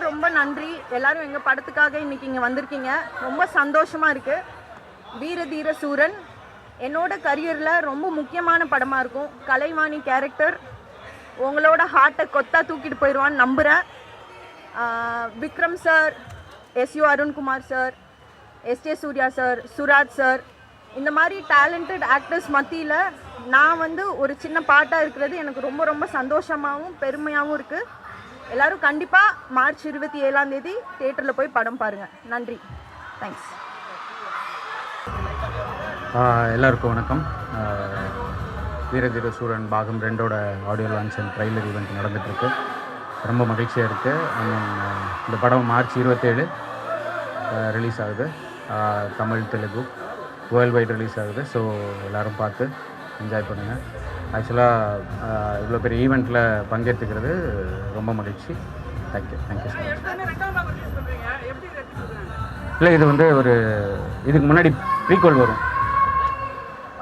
ரொம்ப நன்றி. எல்லாரும் எங்கள் படத்துக்காக இன்றைக்கி இங்கே வந்திருக்கீங்க. ரொம்ப சந்தோஷமாக இருக்குது. வீர தீர சூரன் என்னோட கரியரில் ரொம்ப முக்கியமான படமாக இருக்கும். கலைவாணி கேரக்டர் உங்களோட ஹார்ட்டை கொத்தா தூக்கிட்டு போயிடுவான்னு நம்புகிறேன். Vikram sir, S U Arunkumar sir, S J Suryah sir, Suraj sir, இந்த மாதிரி டேலண்டட் ஆக்டர்ஸ் மத்தியில் நான் வந்து ஒரு சின்ன பாட்டாக இருக்கிறது எனக்கு ரொம்ப ரொம்ப சந்தோஷமாகவும் பெருமையாகவும் இருக்குது. எல்லோரும் கண்டிப்பாக மார்ச் 27 தியேட்டரில் போய் படம் பாருங்கள். நன்றி, தேங்க்ஸ். எல்லாருக்கும் வணக்கம். வீரதீர சூரன் பாகம் 2ஓட audio launch and trailer event நடந்துகிட்ருக்கு. ரொம்ப மகிழ்ச்சியாக இருக்குது. இந்த படம் மார்ச் 27 ரிலீஸ் ஆகுது. Tamil, Telugu world wide release ஆகுது. ஸோ எல்லோரும் பார்த்து என்ஜாய் பண்ணுங்கள். ஆக்சுவலாக இவ்வளோ பெரிய ஈவெண்ட்டில் பங்கேற்றுக்கிறது ரொம்ப மகிழ்ச்சி. Thank you so much. இல்லை, இது வந்து ஒரு இதுக்கு முன்னாடி ப்ரீக்வல் வரும்.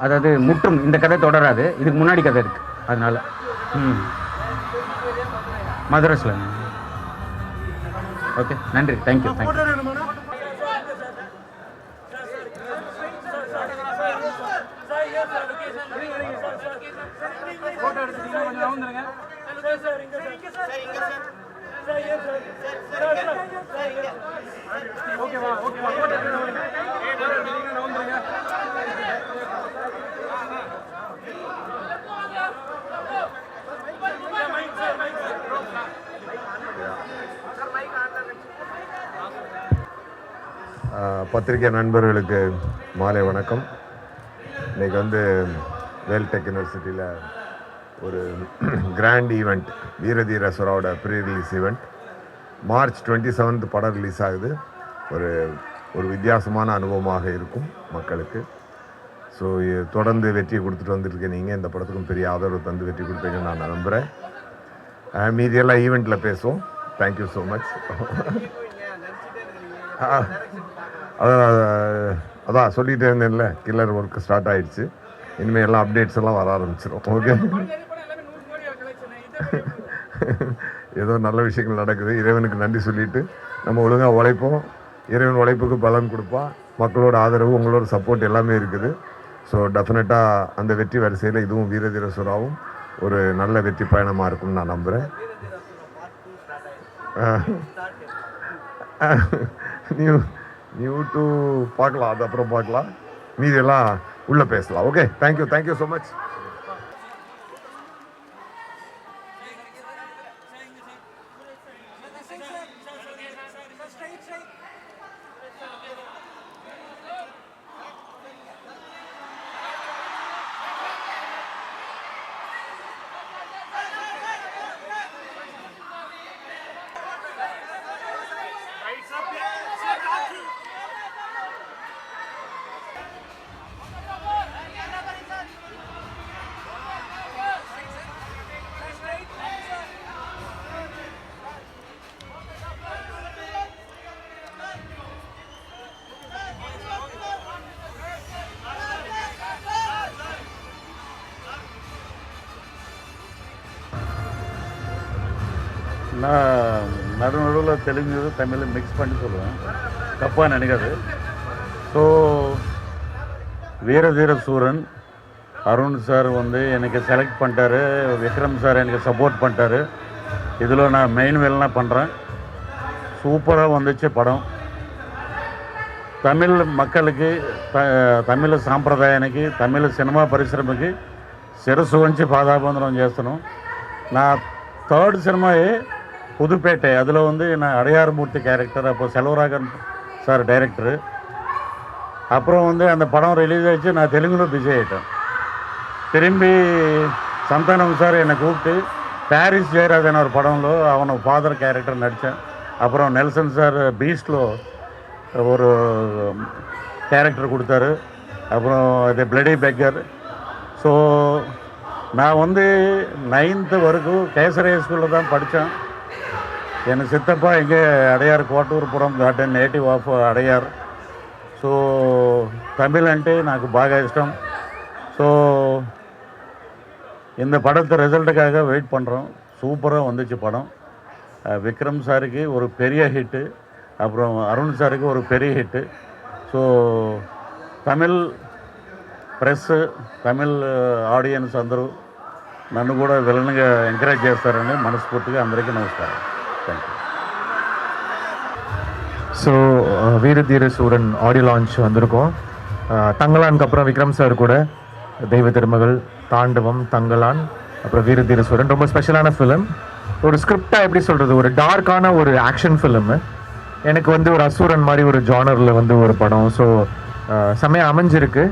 அதாவது முற்றும் இந்த கதை தொடராது, இதுக்கு முன்னாடி கதை இருக்குது. அதனால் மதரஸில். ஓகே, நன்றி, தேங்க்யூ. பத்திரிகை நண்பர்களுக்கு மாலை வணக்கம். இன்றைக்கி வந்து வேல்டெக் யூனிவர்சிட்டியில் ஒரு கிராண்ட் ஈவெண்ட், வீரதீர சூராவோட ப்ரீ ரிலீஸ் ஈவெண்ட். மார்ச் 27 படம் ரிலீஸ் ஆகுது. ஒரு வித்தியாசமான அனுபவமாக இருக்கும் மக்களுக்கு. ஸோ தொடர்ந்து வெற்றி கொடுத்துட்டு வந்துட்டுருக்கேன். நீங்கள் இந்த படத்துக்கும் பெரிய ஆதரவு தந்து வெற்றி கொடுப்பீங்கன்னு நான் நம்புகிறேன். மீதியெல்லாம் ஈவெண்ட்டில் பேசுவோம். Thank you so much. அதான் சொல்லிகிட்டே இருந்தேன்ல, கில்லர் ஒர்க் ஸ்டார்ட் ஆகிடுச்சு. இனிமேல் எல்லாம் அப்டேட்ஸ் எல்லாம் வர ஆரம்பிச்சிடும். ஓகே, ஏதோ நல்ல விஷயங்கள் நடக்குது. இறைவனுக்கு நன்றி சொல்லிவிட்டு நம்ம ஒழுங்காக உழைப்போம். இறைவன் உழைப்புக்கு பலன் கொடுப்பான். மக்களோட ஆதரவு, உங்களோட சப்போர்ட் எல்லாமே இருக்குது. ஸோ டெஃபினட்டாக அந்த வெற்றி வரிசையில் இதுவும் வீரதீர சூராவும் ஒரு நல்ல வெற்றி பயணமாக இருக்கும்னு நான் நம்புகிறேன். நியூ டூ பார்க்கலாம், அது அப்புறம் பார்க்கலாம். மீதியெல்லாம் உள்ளே பேசலாம். Okay, thank you so much. நான் நடுநடுவில் தெலுங்கு தமிழ் மிக்ஸ் பண்ணி சொல்லுவேன், தப்பாக நினைக்காது. ஸோ வீரதீர சூரன் அருண் சார் வந்து எனக்கு செலக்ட் பண்ணிட்டாரு, விக்ரம் சார் எனக்கு சப்போர்ட் பண்ணிட்டாரு. இதில் நான் மெயின் வேலைலாம் பண்ணுறேன். சூப்பராக வந்துச்சு படம். தமிழ் மக்களுக்கு, తమిళ సాంప్రదాయానికి, తమిళ సినిమా పరిశ్రమకి శిరస్సు వంచి పాదాబంధనం చేస్తున్నాం. నా థర్డ్ సినిమాయే புதுப்பேட்டை. அதில் வந்து நான் அடையாறுமூர்த்தி கேரக்டர். அப்போ செல்வராகன் சார் டைரக்டரு. அப்புறம் வந்து அந்த படம் ரிலீஸ் ஆகிடுச்சு. நான் தெலுங்குல பிஸி ஆகிட்டேன். திரும்பி சந்தானம் சார் என்னை கூப்பிட்டு பாரிஸ் ஜெயராஜன் ஒரு படம்లో அவனை ஃபாதர் கேரக்டர் நடித்தேன். அப்புறம் நெல்சன் சார் பீஸ்ட்లో ஒரு கேரக்டர் கொடுத்தாரு. அப்புறம் அது பிளடி பெக்கர். ஸோ நான் வந்து 9th வரைக்கும் கேசரிய ஸ்கூலில் தான் படித்தேன். எனக்கு சித்தப்பா இங்கே Adyar Kotturpuram garden, native of Adyar. So Tamil అంటే నాకు బాగా ఇష్టం. ஸோ இந்த படத்தை ரிசல்ட்டுக்காக வெயிட் பண்ணுறோம். சூப்பராக வந்துச்சு படம். விக்ரம் சாருக்கு ஒரு பெரிய ஹிட்டு, அப்புறம் அருண் சாருக்கு ஒரு பெரிய hit. So Tamil press, Tamil audience అందరూ నన్ను కూడా విలన్గా ఎంకరేజ్ చేస్తారని మనస్ఫూర్తిగా అందరికీ నమస్కారం. Thank you. ஸோ வீரதீர சூரன் ஆடியோ லான்ச் வந்திருக்கோம். தங்கலானுக்கு அப்புறம் விக்ரம் சார் கூட தெய்வ திருமகள், தாண்டவம், தங்கலான், அப்புறம் வீரதீர சூரன் ரொம்ப ஸ்பெஷலான ஃபிலிம். ஒரு ஸ்கிரிப்டாக எப்படி சொல்கிறது, ஒரு டார்க்கான ஒரு ஆக்ஷன் ஃபிலிமு. எனக்கு வந்து ஒரு அசூரன் மாதிரி ஒரு ஜானரில் வந்து ஒரு படம். ஸோ செம்மையாக அமைஞ்சிருக்கு.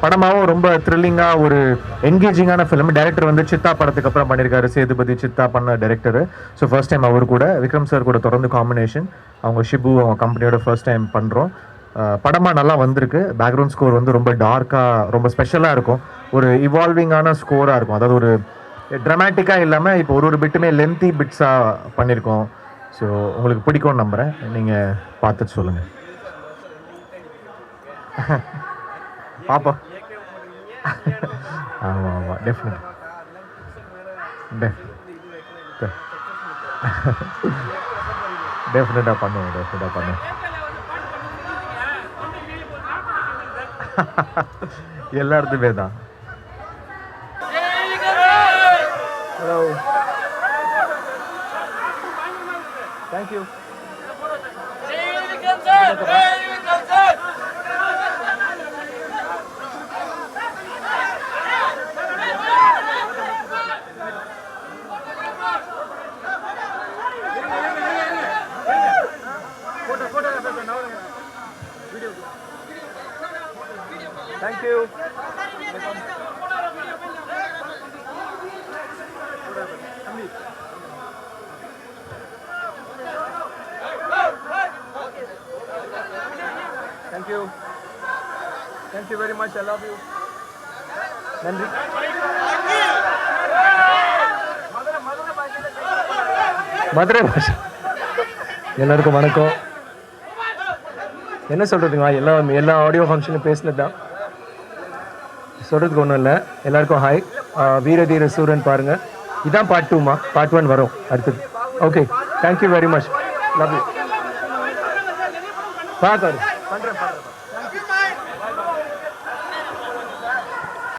படமாகவும் ரொம்ப த்ரில்லிங்காக ஒரு என்கேஜிங்கான ஃபிலிம். டைரக்டர் வந்து சித்தா படத்துக்கு அப்புறம் பண்ணியிருக்காரு, சேதுபதி சித்தா பண்ண டைரக்டரு. ஸோ ஃபர்ஸ்ட் டைம் அவர் கூட விக்ரம் சார் கூட தொடர்ந்து காம்பினேஷன். அவங்க ஷிபு அவங்க கம்பெனியோட ஃபர்ஸ்ட் டைம் பண்ணுறோம். படமாக நல்லா வந்திருக்கு. பேக்ரவுண்ட் ஸ்கோர் வந்து ரொம்ப டார்க்காக ரொம்ப ஸ்பெஷலாக இருக்கும். ஒரு இவால்விங்கான ஸ்கோராக இருக்கும். அதாவது ஒரு ட்ராமேட்டிக்காக இல்லாமல் இப்போ ஒரு பிட்டுமே லென்த்தி பிட்ஸாக பண்ணியிருக்கோம். ஸோ உங்களுக்கு பிடிக்கும்னு நம்புகிறேன். நீங்கள் பார்த்துட்டு சொல்லுங்கள். பார்ப்போம். ஆமாம் ஆமாம், டெஃபினட் டெஃபினட்டாக பண்ணுவோம், டெஃபினட்டாக பண்ணுவோம். எல்லா இடத்துமே தான். Hello, thank you. Thank you. Thank you. Thank you very much. I love you. நன்றி. மதுரை பாஷா. எல்லாருக்கும் வணக்கம். என்ன சொல்கிறதுங்களா, எல்லா ஆடியோ ஃபங்க்ஷனும் பேசினது தான், சொல்கிறதுக்கு ஒன்றும் இல்லை. எல்லாருக்கும் ஹாய். வீரதீர சூரன் பாருங்கள். இதான் பார்ட் 2மா, பார்ட் 1 வரும் அடுத்தது. Okay, thank you very much, love you. பார்த்து பண்ணுறேன்.